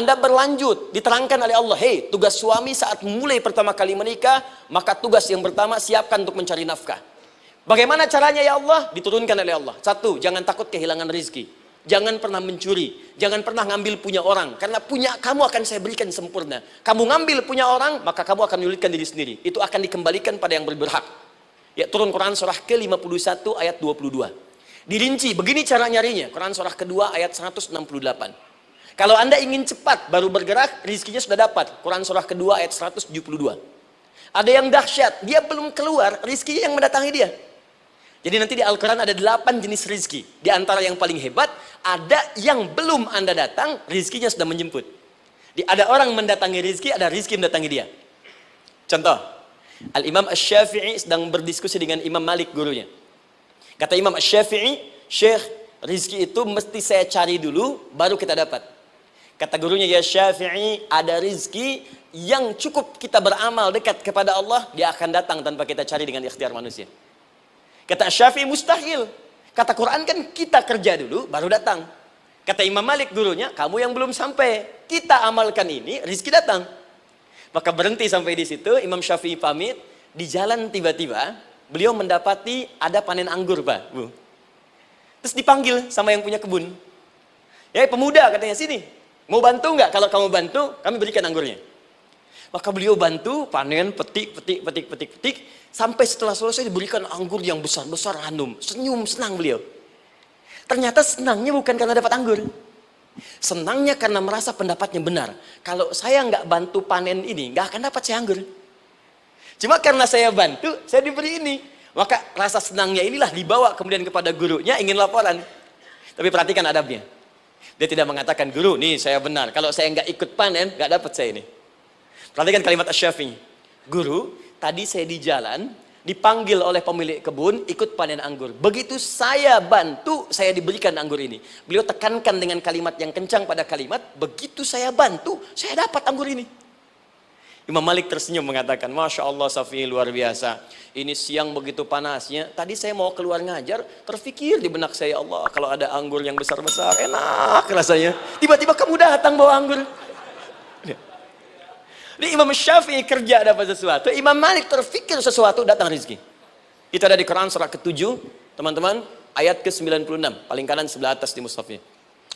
Anda berlanjut, diterangkan oleh Allah, hei, tugas suami saat mulai pertama kali menikah, maka tugas yang pertama siapkan untuk mencari nafkah. Bagaimana caranya ya Allah? Diturunkan oleh Allah. Satu, jangan takut kehilangan rezeki. Jangan pernah mencuri, jangan pernah ngambil punya orang, karena punya kamu akan saya berikan sempurna. Kamu ngambil punya orang, maka kamu akan menyulitkan diri sendiri. Itu akan dikembalikan pada yang berhak. Ya, turun Quran surah ke-51 ayat 22. Dirinci, begini cara nyarinya. Quran surah kedua ayat 168. Kalau Anda ingin cepat baru bergerak, rizkinya sudah dapat. Quran surah kedua ayat 172. Ada yang dahsyat, dia belum keluar, rizkinya yang mendatangi dia. Jadi nanti di Al-Quran ada 8 jenis rizki. Di antara yang paling hebat, ada yang belum Anda datang, rizkinya sudah menjemput. Ada orang mendatangi rizki, ada rizki mendatangi dia. Contoh, Al-Imam Asy-Syafi'i sedang berdiskusi dengan Imam Malik gurunya. Kata Imam Asy-Syafi'i, Syekh, rizki itu mesti saya cari dulu, baru kita dapat. Kata gurunya, ya Syafi'i, ada rizki yang cukup kita beramal dekat kepada Allah, dia akan datang tanpa kita cari dengan ikhtiar manusia. Kata Syafi'i, mustahil. Kata Quran kan kita kerja dulu, baru datang. Kata Imam Malik gurunya, kamu yang belum sampai. Kita amalkan ini, rizki datang. Maka berhenti sampai di situ, Imam Syafi'i pamit. Di jalan tiba-tiba, beliau mendapati ada panen anggur, Pak, Bu. Terus dipanggil sama yang punya kebun. Ya, pemuda katanya, sini. Mau bantu nggak? Kalau kamu bantu, kami berikan anggurnya. Maka beliau bantu, panen, petik. Sampai setelah selesai diberikan anggur yang besar-besar, hanum. Senyum, senang beliau. Ternyata senangnya bukan karena dapat anggur. Senangnya karena merasa pendapatnya benar. Kalau saya nggak bantu panen ini, nggak akan dapat saya anggur. Cuma karena saya bantu, saya diberi ini. Maka rasa senangnya inilah dibawa kemudian kepada gurunya, ingin laporan. Tapi perhatikan adabnya. Dia tidak mengatakan, guru, nih saya benar. Kalau saya nggak ikut panen, nggak dapat saya ini. Perhatikan kalimat Asy-Syafi'i. Guru, tadi saya di jalan, dipanggil oleh pemilik kebun, ikut panen anggur. Begitu saya bantu, saya diberikan anggur ini. Beliau tekankan dengan kalimat yang kencang pada kalimat, begitu saya bantu, saya dapat anggur ini. Imam Malik tersenyum mengatakan, Masya Allah Syafi'i, luar biasa. Ini siang begitu panasnya, tadi saya mau keluar ngajar, terfikir di benak saya, Allah, kalau ada anggur yang besar-besar, enak rasanya. Tiba-tiba kamu datang bawa anggur. Jadi Imam Syafi'i kerja dapat sesuatu, Imam Malik terfikir sesuatu, datang rezeki. Itu ada di Quran surah ke-7, teman-teman, ayat ke-96, paling kanan sebelah atas di mushafnya.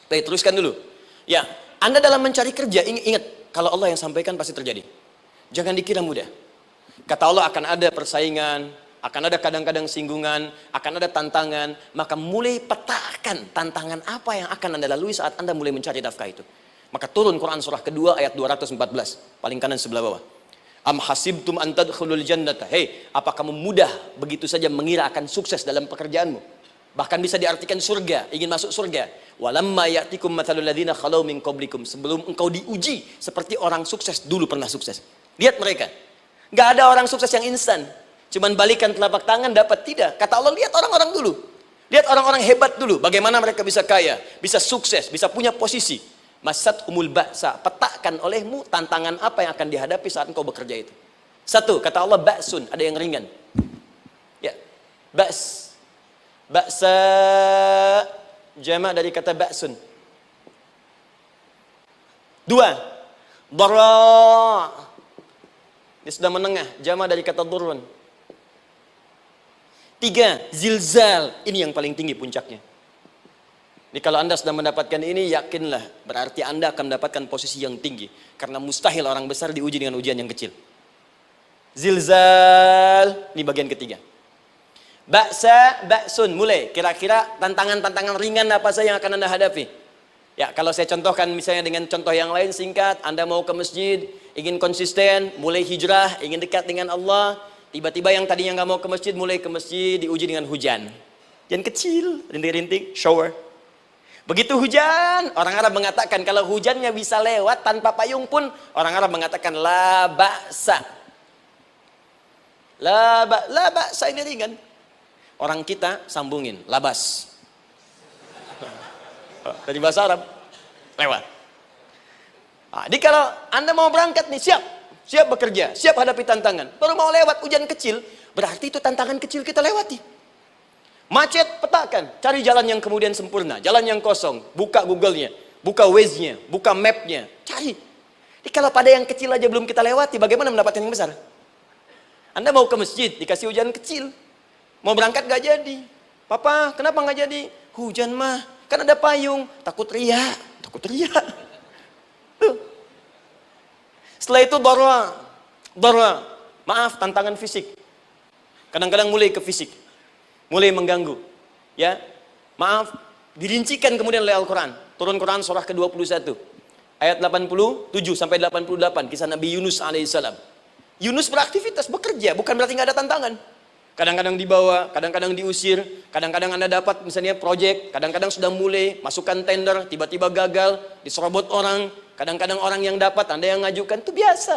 Kita teruskan dulu. Ya, Anda dalam mencari kerja, ingat, kalau Allah yang sampaikan pasti terjadi. Jangan dikira mudah. Kata Allah akan ada persaingan, akan ada kadang-kadang singgungan, akan ada tantangan, maka mulai petakan tantangan apa yang akan Anda lalui saat Anda mulai mencari nafkah itu. Maka turun Quran surah kedua ayat 214, paling kanan sebelah bawah. Am hasibtum an tadkhulul jannata. Hei, apa kamu mudah begitu saja mengira akan sukses dalam pekerjaanmu? Bahkan bisa diartikan surga, ingin masuk surga. Walamma ya'tikum mathalul ladzina khalau min qablikum. Sebelum engkau diuji seperti orang sukses dulu pernah sukses. Lihat mereka. Enggak ada orang sukses yang instan. Cuman balikan telapak tangan dapat, tidak. Kata Allah, lihat orang-orang dulu. Lihat orang-orang hebat dulu, bagaimana mereka bisa kaya, bisa sukses, bisa punya posisi. Masat umul ba'sa, petakan olehmu tantangan apa yang akan dihadapi saat engkau bekerja itu. Satu, kata Allah, ba'sun, ada yang ringan. Ya, ba's. Ba'sa, jamak dari kata ba'sun. Dua, dara. Ini sudah menengah, jamak dari kata durun. Tiga, zilzal, ini yang paling tinggi puncaknya. Jadi kalau Anda sudah mendapatkan ini, yakinlah, berarti Anda akan mendapatkan posisi yang tinggi. Karena mustahil orang besar diuji dengan ujian yang kecil. Zilzal, ini bagian ketiga. Ba'sa, ba'sun, mulai. Kira-kira tantangan-tantangan ringan apa saja yang akan Anda hadapi? Ya, kalau saya contohkan misalnya dengan contoh yang lain singkat, Anda mau ke masjid, ingin konsisten, mulai hijrah, ingin dekat dengan Allah, tiba-tiba yang tadinya nggak mau ke masjid, mulai ke masjid, diuji dengan hujan. Yang kecil, rintik-rintik, shower. Begitu hujan, orang Arab mengatakan kalau hujannya bisa lewat tanpa payung pun, orang Arab mengatakan la ba'sa. La ba'sa ini ringan. Orang kita sambungin, labas. Dari bahasa Arab, lewat. Nah, jadi kalau Anda mau berangkat nih, siap bekerja, siap hadapi tantangan. Baru mau lewat hujan kecil, berarti itu tantangan kecil kita lewati. Macet, petakan, cari jalan yang kemudian sempurna, jalan yang kosong, buka Google-nya, buka Waze-nya, buka map-nya, Cari. Jadi kalau pada yang kecil aja belum kita lewati, bagaimana mendapatkan yang besar? Anda mau ke masjid, dikasih hujan kecil. Mau berangkat gak jadi. Papa, kenapa gak jadi? Hujan mah, kan ada payung. Takut riak. Tuh. Setelah itu darwa. Maaf, tantangan fisik. Kadang-kadang mulai ke fisik. Mulai mengganggu. Ya, maaf, dirincikan kemudian oleh Al-Quran. Turun Quran surah ke-21. Ayat 87 sampai 88. Kisah Nabi Yunus alaihissalam. Yunus beraktivitas, bekerja. Bukan berarti nggak ada tantangan. Kadang-kadang dibawa, kadang-kadang diusir. Kadang-kadang Anda dapat misalnya proyek. Kadang-kadang sudah mulai, masukkan tender. Tiba-tiba gagal, diserobot orang. Kadang-kadang orang yang dapat, Anda yang ngajukan. Itu biasa.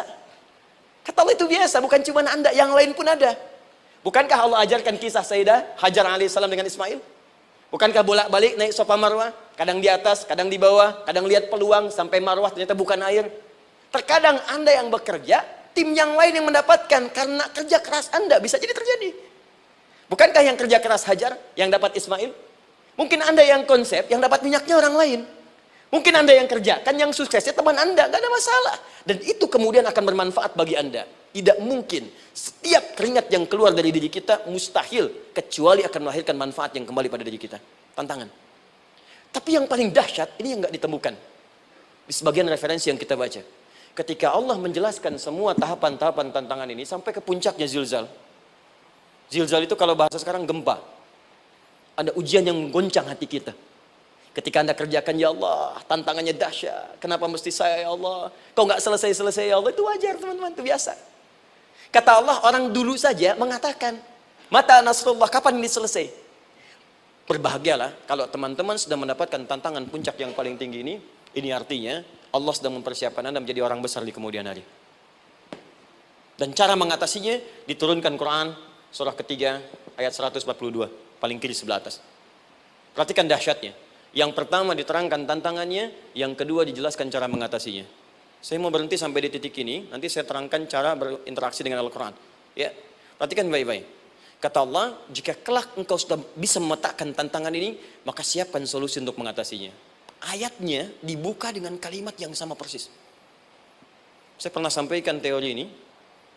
Kata Allah itu biasa, bukan cuma Anda, yang lain pun ada. Bukankah Allah ajarkan kisah Sayyidah Hajar alaihissalam dengan Ismail? Bukankah bolak-balik naik Safa Marwah? Kadang di atas, kadang di bawah, kadang lihat peluang sampai Marwah ternyata bukan air. Terkadang Anda yang bekerja, tim yang lain yang mendapatkan karena kerja keras Anda bisa jadi terjadi. Bukankah yang kerja keras Hajar yang dapat Ismail? Mungkin Anda yang konsep, yang dapat minyaknya orang lain. Mungkin Anda yang kerjakan, yang suksesnya teman Anda, gak ada masalah. Dan itu kemudian akan bermanfaat bagi Anda. Tidak mungkin setiap keringat yang keluar dari diri kita mustahil, kecuali akan melahirkan manfaat yang kembali pada diri kita. Tantangan. Tapi yang paling dahsyat, ini yang gak ditemukan. Di sebagian referensi yang kita baca. Ketika Allah menjelaskan semua tahapan-tahapan tantangan ini, sampai ke puncaknya zilzal. Zilzal itu kalau bahasa sekarang gempa. Ada ujian yang menggoncang hati kita. Ketika Anda kerjakan, ya Allah, tantangannya dahsyat. Kenapa mesti saya, ya Allah? Kau nggak selesai-selesai, ya Allah. Itu wajar, teman-teman. Itu biasa. Kata Allah, orang dulu saja mengatakan, mata nasrullah, kapan ini selesai? Berbahagialah kalau teman-teman sudah mendapatkan tantangan puncak yang paling tinggi ini. Ini artinya, Allah sedang mempersiapkan Anda menjadi orang besar di kemudian hari. Dan cara mengatasinya, diturunkan Quran, surah ketiga, ayat 142. Paling kiri sebelah atas. Perhatikan dahsyatnya. Yang pertama diterangkan tantangannya, yang kedua dijelaskan cara mengatasinya. Saya mau berhenti sampai di titik ini, nanti saya terangkan cara berinteraksi dengan Al-Quran. Ya, perhatikan baik-baik. Kata Allah, jika kelak engkau sudah bisa memetakan tantangan ini, maka siapkan solusi untuk mengatasinya. Ayatnya dibuka dengan kalimat yang sama persis. Saya pernah sampaikan teori ini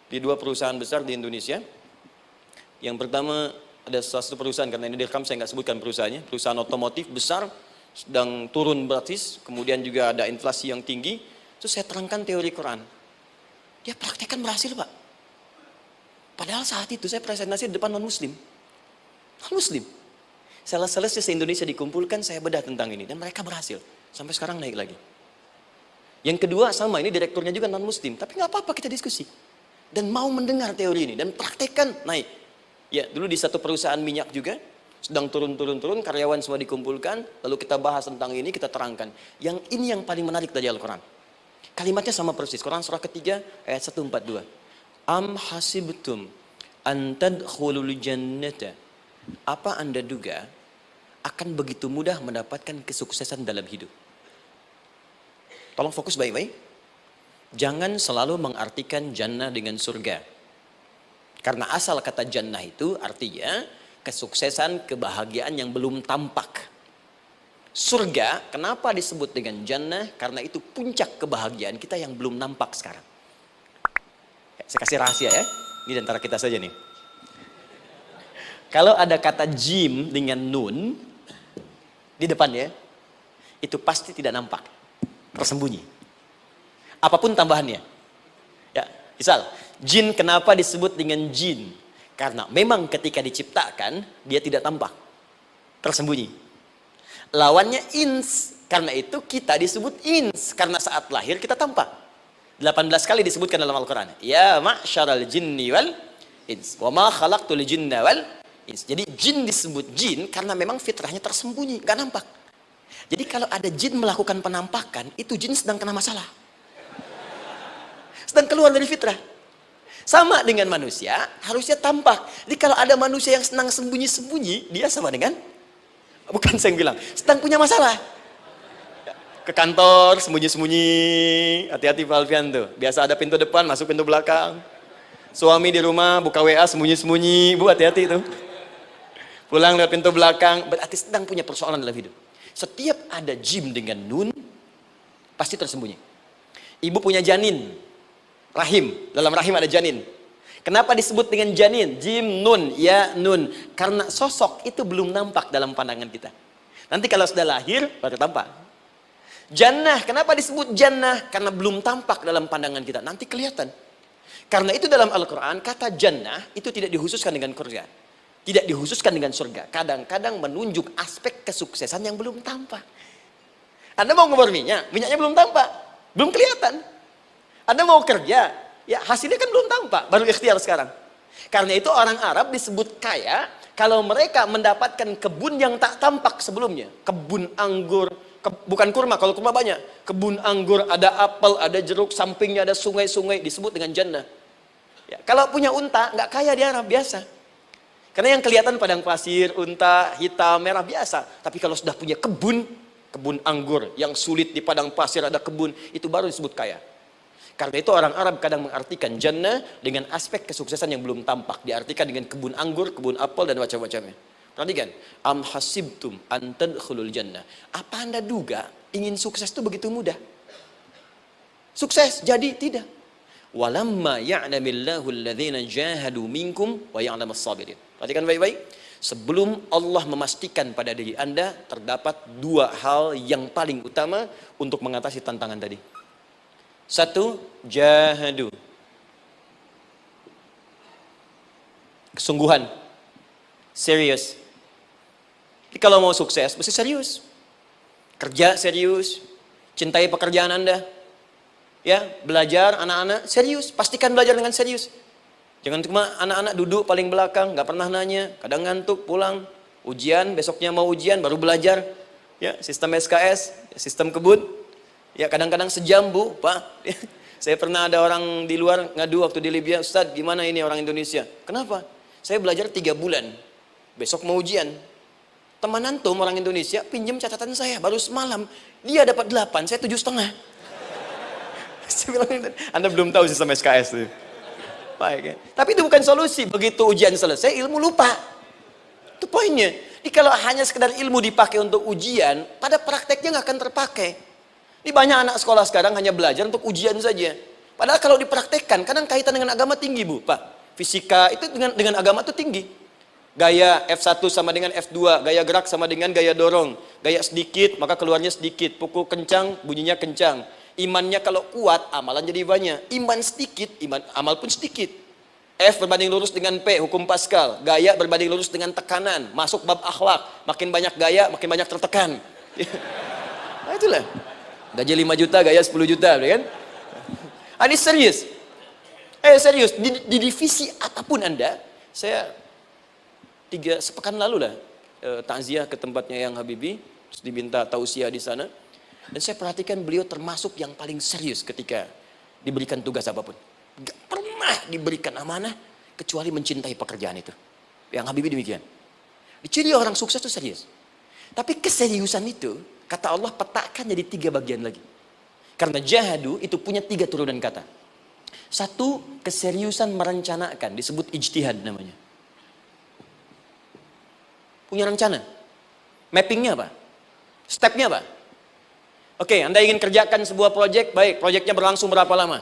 di dua perusahaan besar di Indonesia. Yang pertama, ada salah satu perusahaan, karena ini direkam saya nggak sebutkan perusahaannya, perusahaan otomotif besar, sedang turun gratis, kemudian juga ada inflasi yang tinggi. Terus saya terangkan teori Quran. Dia praktekkan berhasil, Pak. Padahal saat itu saya presentasi di depan non-muslim. Non-muslim. Sales-sales se-Indonesia dikumpulkan, saya bedah tentang ini. Dan mereka berhasil. Sampai sekarang naik lagi. Yang kedua sama, ini direkturnya juga non-muslim. Tapi nggak apa-apa, kita diskusi. Dan mau mendengar teori ini. Dan praktekkan, naik. Ya, dulu di satu perusahaan minyak juga. Sedang turun, karyawan semua dikumpulkan, lalu kita bahas tentang ini, kita terangkan. Yang ini yang paling menarik dari Al-Quran. Kalimatnya sama persis, Quran surah ketiga, ayat 142. Am hasibtum an tadkhulul jannata. Apa Anda duga akan begitu mudah mendapatkan kesuksesan dalam hidup? Tolong fokus baik-baik. Jangan selalu mengartikan jannah dengan surga. Karena asal kata jannah itu artinya kesuksesan, kebahagiaan yang belum tampak. Surga, kenapa disebut dengan jannah? Karena itu puncak kebahagiaan kita yang belum nampak sekarang. Saya kasih rahasia ya, ini antara kita saja nih. Kalau ada kata jim dengan nun di depannya, itu pasti tidak nampak, tersembunyi. Apapun tambahannya. Ya, misal, jin kenapa disebut dengan jin? Karena memang ketika diciptakan, dia tidak tampak. Tersembunyi. Lawannya ins. Karena itu kita disebut ins. Karena saat lahir kita tampak. 18 kali disebutkan dalam Al-Quran. Ya ma'syaral jinni wal ins. Wa ma khalaqtul jinna wal ins. Jadi jin disebut jin karena memang fitrahnya tersembunyi. Gak nampak. Jadi kalau ada jin melakukan penampakan, itu jin sedang kena masalah. Sedang keluar dari fitrah. Sama dengan manusia, harusnya tampak. Jadi kalau ada manusia yang senang sembunyi-sembunyi, dia sama dengan, bukan saya yang bilang, sedang punya masalah. Ke kantor, sembunyi-sembunyi, hati-hati Pak Alfian tuh. Biasa ada pintu depan, masuk pintu belakang. Suami di rumah, buka WA, sembunyi-sembunyi, Bu hati-hati tuh. Pulang lewat pintu belakang, berarti sedang punya persoalan dalam hidup. Setiap ada jim dengan nun, pasti tersembunyi. Ibu punya janin, rahim. Dalam rahim ada janin. Kenapa disebut dengan janin? Jim, nun, ya, nun. Karena sosok itu belum nampak dalam pandangan kita. Nanti kalau sudah lahir, baru tampak. Jannah, kenapa disebut jannah? Karena belum tampak dalam pandangan kita. Nanti kelihatan. Karena itu dalam Al-Quran, kata jannah itu tidak dikhususkan dengan surga. Tidak dikhususkan dengan surga. Kadang-kadang menunjuk aspek kesuksesan yang belum tampak. Anda mau ngubur minyak, minyaknya belum tampak. Belum kelihatan. Anda mau kerja, ya hasilnya kan belum tampak, baru ikhtiar sekarang. Karena itu orang Arab disebut kaya kalau mereka mendapatkan kebun yang tak tampak sebelumnya. Kebun anggur, bukan kurma, kalau kurma banyak. Kebun anggur, ada apel, ada jeruk, sampingnya ada sungai-sungai, disebut dengan jannah. Ya, kalau punya unta, nggak kaya di Arab, biasa. Karena yang kelihatan padang pasir, unta, hitam, merah, biasa. Tapi kalau sudah punya kebun anggur yang sulit di padang pasir ada kebun, itu baru disebut kaya. Karena itu orang Arab kadang mengartikan jannah dengan aspek kesuksesan yang belum tampak. Diartikan dengan kebun anggur, kebun apel, dan macam-macamnya. Perhatikan. Am hasibtum an tadkhulul jannah. Apa Anda duga ingin sukses itu begitu mudah? Sukses jadi tidak. Walamma ya'lamillahu alladhina jahadu minkum wa ya'lamas sabirin. Perhatikan baik-baik. Sebelum Allah memastikan pada diri Anda, terdapat dua hal yang paling utama untuk mengatasi tantangan tadi. Satu, jahadu. Kesungguhan. Serius. Jadi kalau mau sukses, mesti serius. Kerja serius. Cintai pekerjaan Anda. Ya, belajar anak-anak serius. Pastikan belajar dengan serius. Jangan cuma anak-anak duduk paling belakang, nggak pernah nanya, kadang ngantuk, pulang. Ujian, besoknya mau ujian, baru belajar. Ya, sistem SKS, sistem kebut. Ya kadang-kadang sejam Bu, Pak. Saya pernah ada orang di luar ngadu waktu di Libya, Ustadz gimana ini orang Indonesia? Kenapa? Saya belajar 3 bulan, besok mau ujian. Teman antum orang Indonesia pinjam catatan saya, baru semalam. Dia dapat 8, saya 7,5. Saya bilang, Anda belum tahu sistem SKS itu. Baik, ya. Tapi itu bukan solusi, begitu ujian selesai ilmu lupa. Itu poinnya. Jadi kalau hanya sekedar ilmu dipakai untuk ujian, pada prakteknya nggak akan terpakai. Ini banyak anak sekolah sekarang hanya belajar untuk ujian saja. Padahal kalau dipraktekkan, kadang kaitan dengan agama tinggi Bu, Pak. Fisika itu dengan agama itu tinggi. Gaya F1 sama dengan F2, gaya gerak sama dengan gaya dorong. Gaya sedikit, maka keluarnya sedikit. Pukul kencang, bunyinya kencang. Imannya kalau kuat, amalan jadi banyak. Iman sedikit, amal pun sedikit. F berbanding lurus dengan P, hukum Pascal. Gaya berbanding lurus dengan tekanan. Masuk bab akhlak. Makin banyak gaya, makin banyak tertekan. Nah itulah. Gaji 5 juta, gaya 10 juta, kan? Ini serius. Serius, di divisi apapun Anda, saya 3 sepekan lalu lah takziah ke tempatnya Yang Habibie, terus diminta tausiah di sana. Dan saya perhatikan beliau termasuk yang paling serius ketika diberikan tugas apapun. Gak pernah diberikan amanah kecuali mencintai pekerjaan itu. Yang Habibie demikian. Ciri orang sukses itu serius. Tapi keseriusan itu, kata Allah petakan jadi 3 bagian lagi. Karena jahadu itu punya 3 turunan kata. Satu, keseriusan merencanakan, disebut ijtihad namanya. Punya rencana. Mappingnya apa? Stepnya apa? Oke, Anda ingin kerjakan sebuah proyek, baik, proyeknya berlangsung berapa lama?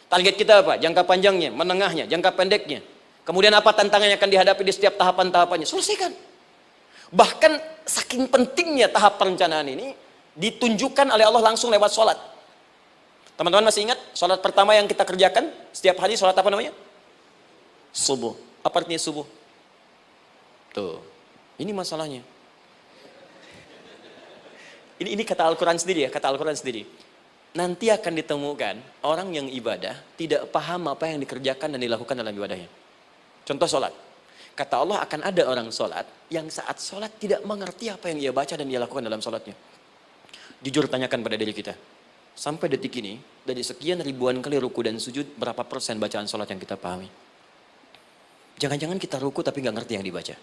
Target kita apa? Jangka panjangnya, menengahnya, jangka pendeknya. Kemudian apa tantangan yang akan dihadapi di setiap tahapan-tahapannya? Selesaikan. Bahkan saking pentingnya tahap perencanaan ini ditunjukkan oleh Allah langsung lewat sholat. Teman-teman masih ingat sholat pertama yang kita kerjakan setiap hari, sholat apa namanya? Subuh. Apa artinya subuh? Tuh, ini masalahnya. Ini kata Al-Quran sendiri ya, kata Al-Quran sendiri. Nanti akan ditemukan orang yang ibadah tidak paham apa yang dikerjakan dan dilakukan dalam ibadahnya. Contoh sholat. Kata Allah akan ada orang sholat yang saat sholat tidak mengerti apa yang ia baca dan ia lakukan dalam sholatnya. Jujur tanyakan pada diri kita. Sampai detik ini, dari sekian ribuan kali ruku dan sujud, berapa persen bacaan sholat yang kita pahami? Jangan-jangan kita ruku tapi nggak ngerti yang dibaca.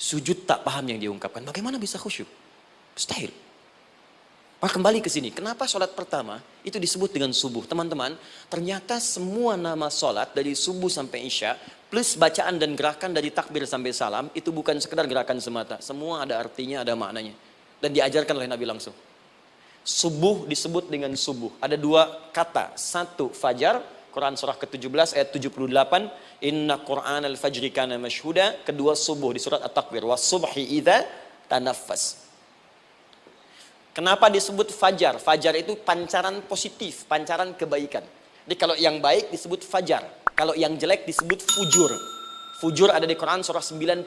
Sujud tak paham yang diungkapkan. Bagaimana bisa khusyuk? Mustahil. Maka kembali ke sini. Kenapa sholat pertama itu disebut dengan subuh? Teman-teman, ternyata semua nama sholat dari subuh sampai isya, plus bacaan dan gerakan dari takbir sampai salam, itu bukan sekedar gerakan semata. Semua ada artinya, ada maknanya. Dan diajarkan oleh Nabi langsung. Subuh disebut dengan subuh. Ada dua kata. Satu, fajar. Quran surah ke-17 ayat 78. Inna Qur'an al-fajri kana mashhuda. Kedua, subuh di surat At-Takwir. Was-subhi idza tanaffas. Kenapa disebut fajar? Fajar itu pancaran positif, pancaran kebaikan. Jadi kalau yang baik disebut fajar. Kalau yang jelek disebut fujur. Fujur ada di Quran surah 91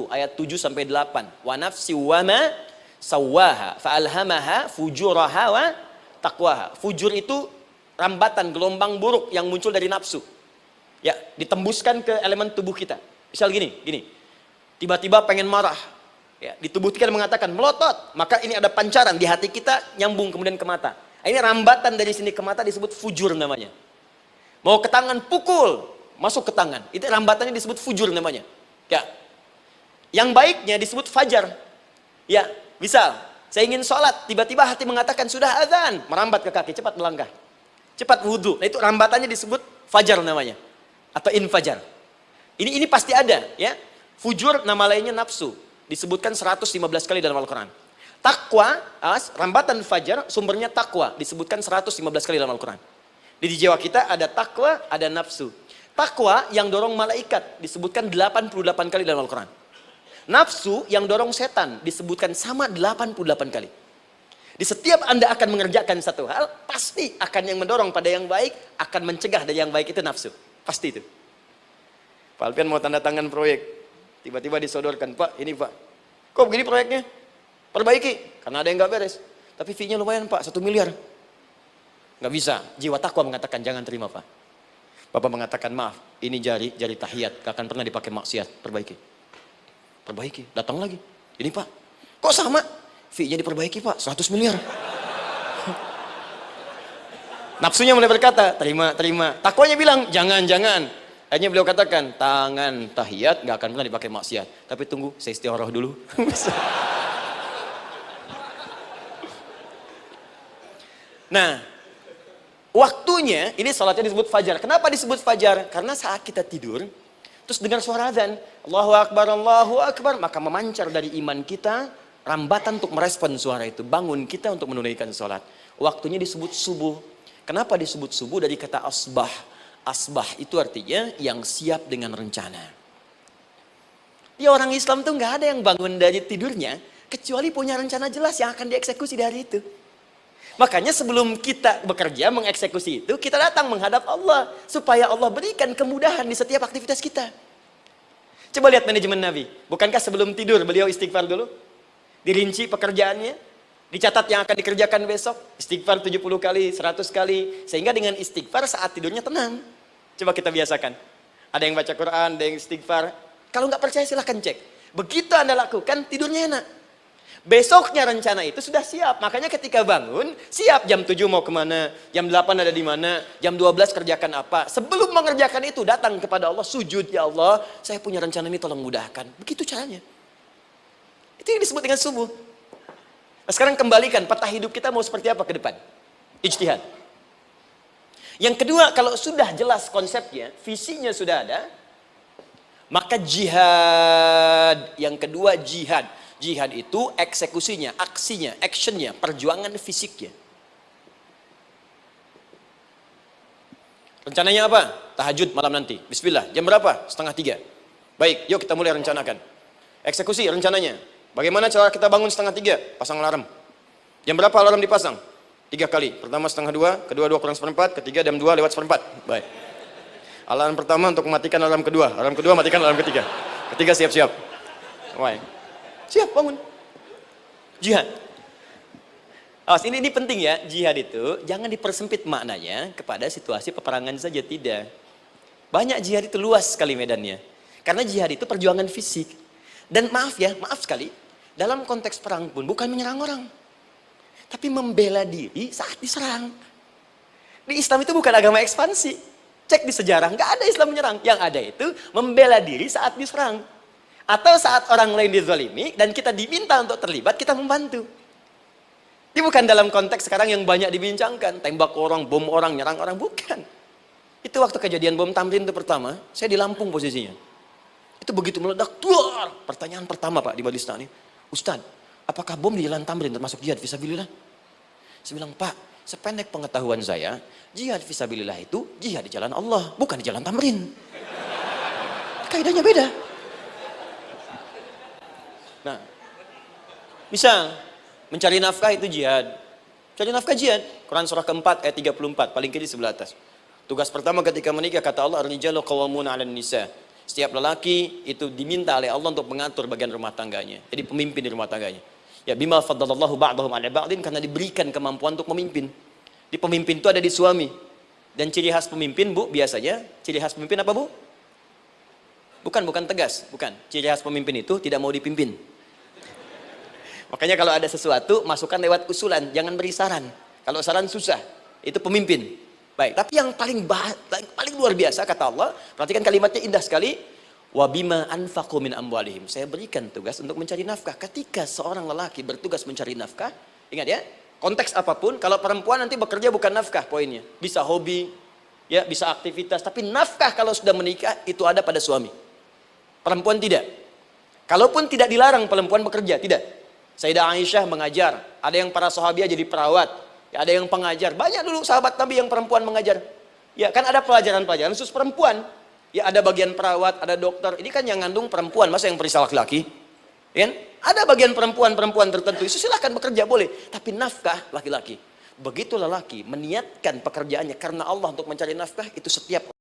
ayat 7 sampai 8. Wa nafsi wa ma sawaha fa'alhamaha fujuraha wa taqwaha. Fujur itu rambatan, gelombang buruk yang muncul dari nafsu. Ya, ditembuskan ke elemen tubuh kita. Misal gini. Tiba-tiba pengen marah. Ya, di tubuh kita mengatakan melotot, maka ini ada pancaran di hati kita nyambung kemudian ke mata. Ini rambatan dari sini ke mata disebut fujur namanya. Mau ke tangan pukul, masuk ke tangan. Itu rambatannya disebut fujur namanya. Ya. Yang baiknya disebut fajar. Ya, misal saya ingin sholat, tiba-tiba hati mengatakan sudah azan, merambat ke kaki, cepat melangkah. Cepat wudhu. Nah, itu rambatannya disebut fajar namanya. Atau infajar. Ini pasti ada, ya. Fujur nama lainnya nafsu. Disebutkan 115 kali dalam Al-Quran. Takwa, rambatan fajar, sumbernya takwa. Disebutkan 115 kali dalam Al-Quran. Di jiwa kita ada takwa, ada nafsu. Takwa yang dorong malaikat disebutkan 88 kali dalam Al-Quran. Nafsu yang dorong setan disebutkan sama 88 kali. Di setiap Anda akan mengerjakan satu hal, pasti akan yang mendorong pada yang baik, akan mencegah dari yang baik itu nafsu. Pasti itu. Pak Alpian mau tanda tangan proyek. Tiba-tiba disodorkan, Pak, ini Pak. Kok begini proyeknya? Perbaiki. Karena ada yang nggak beres. Tapi fee-nya lumayan Pak, 1 miliar. Nggak bisa. Jiwa takwa mengatakan, jangan terima Pak. Bapak mengatakan, maaf, ini jari tahiyat. Gak akan pernah dipakai maksiat. Perbaiki. Datang lagi. Ini Pak, kok sama? Fee-nya diperbaiki Pak, 100 miliar. Nafsunya mulai berkata, terima. Takwanya bilang, jangan. Akhirnya beliau katakan, tangan tahiyat gak akan pernah dipakai maksiat. Tapi tunggu, saya istiqoroh dulu. Nah, waktunya, ini salatnya disebut fajar. Kenapa disebut fajar? Karena saat kita tidur, terus dengar suara azan, Allahu Akbar, maka memancar dari iman kita, rambatan untuk merespon suara itu. Bangun kita untuk menunaikan sholat. Waktunya disebut subuh. Kenapa disebut subuh? Dari kata asbah. Asbah itu artinya yang siap dengan rencana. Ya, orang Islam tuh nggak ada yang bangun dari tidurnya, kecuali punya rencana jelas yang akan dieksekusi di hari itu. Makanya sebelum kita bekerja mengeksekusi itu, kita datang menghadap Allah. Supaya Allah berikan kemudahan di setiap aktivitas kita. Coba lihat manajemen Nabi. Bukankah sebelum tidur beliau istighfar dulu? Dirinci pekerjaannya, dicatat yang akan dikerjakan besok, istighfar 70 kali, 100 kali, sehingga dengan istighfar saat tidurnya tenang. Coba kita biasakan. Ada yang baca Quran, ada yang istighfar. Kalau nggak percaya silahkan cek. Begitu Anda lakukan, tidurnya enak. Besoknya rencana itu sudah siap. Makanya ketika bangun, siap jam 7 mau kemana, jam 8 ada di mana, jam 12 kerjakan apa. Sebelum mengerjakan itu, datang kepada Allah, sujud, ya Allah, saya punya rencana ini tolong mudahkan. Begitu caranya. Itu yang disebut dengan subuh. Nah, sekarang kembalikan peta hidup kita mau seperti apa ke depan. Ijtihad. Yang kedua, kalau sudah jelas konsepnya, visinya sudah ada, maka jihad. Yang kedua, jihad. Jihad itu eksekusinya, aksinya, actionnya, perjuangan fisiknya. Rencananya apa? Tahajud malam nanti. Bismillah. Jam berapa? 2:30. Baik, yuk kita mulai rencanakan. Eksekusi rencananya. Bagaimana cara kita bangun 2:30? Pasang alarm. Jam berapa alarm dipasang? 3 kali. Pertama 1:30, kedua 2 kurang 1/4, ketiga jam 2 lewat 1/4. Baik. Alarm pertama untuk mematikan alarm kedua. Alarm kedua matikan alarm ketiga. Ketiga siap-siap. Baik. Siap bangun. Jihad. Awas, ini penting ya. Jihad itu jangan dipersempit maknanya kepada situasi peperangan saja, tidak. Banyak jihad itu luas sekali medannya. Karena jihad itu perjuangan fisik. Dan maaf sekali, dalam konteks perang pun bukan menyerang orang. Tapi membela diri saat diserang. Di Islam itu bukan agama ekspansi. Cek di sejarah, nggak ada Islam menyerang. Yang ada itu membela diri saat diserang. Atau saat orang lain dizalimi dan kita diminta untuk terlibat, kita membantu. Ini bukan dalam konteks sekarang yang banyak dibincangkan. Tembak orang, bom orang, nyerang orang. Bukan. Itu waktu kejadian bom Tamrin itu pertama, saya di Lampung posisinya. Itu begitu meledak, tuar. Pertanyaan pertama Pak di Badistani, Ustadz, apakah bom di Jalan Tamrin termasuk jihad fisabilillah? Saya bilang, Pak, sependek pengetahuan saya, jihad fisabilillah itu jihad di jalan Allah, bukan di jalan tamrin. Kaidahnya beda. Nah, misal mencari nafkah itu jihad. Cari nafkah jihad. Quran surah keempat ayat 34, paling kiri sebelah atas. Tugas pertama ketika menikah, kata Allah, ar-rijalu qawwamuna 'alan nisa. Setiap lelaki itu diminta oleh Allah untuk mengatur bagian rumah tangganya. Jadi pemimpin di rumah tangganya. Ya bima faddalallahu ba'dahum 'ala ba'din, karena diberikan kemampuan untuk memimpin. Di pemimpin itu ada di suami. Dan ciri khas pemimpin, Bu, biasanya ciri khas pemimpin apa, Bu? Bukan tegas, bukan. Ciri khas pemimpin itu tidak mau dipimpin. Makanya kalau ada sesuatu, masukkan lewat usulan, jangan beri saran. Kalau saran susah, itu pemimpin. Baik, tapi yang paling luar biasa kata Allah, perhatikan kalimatnya indah sekali. Wa bima anfaqu min amwalihim. Saya berikan tugas untuk mencari nafkah. Ketika seorang lelaki bertugas mencari nafkah, ingat ya, konteks apapun, kalau perempuan nanti bekerja bukan nafkah poinnya. Bisa hobi, ya, bisa aktivitas, tapi nafkah kalau sudah menikah itu ada pada suami. Perempuan tidak. Kalaupun tidak dilarang perempuan bekerja, tidak. Sayyidah Aisyah mengajar, ada yang para sahabiah jadi perawat, ya, ada yang pengajar. Banyak dulu sahabat Nabi yang perempuan mengajar. Ya, kan ada pelajaran-pelajaran khusus perempuan. Ya, ada bagian perawat, ada dokter. Ini kan yang ngandung perempuan, masa yang periksa laki-laki? Ya, ada bagian perempuan tertentu, itu silahkan bekerja boleh. Tapi nafkah laki-laki. Begitu lelaki meniatkan pekerjaannya karena Allah untuk mencari nafkah, itu setiap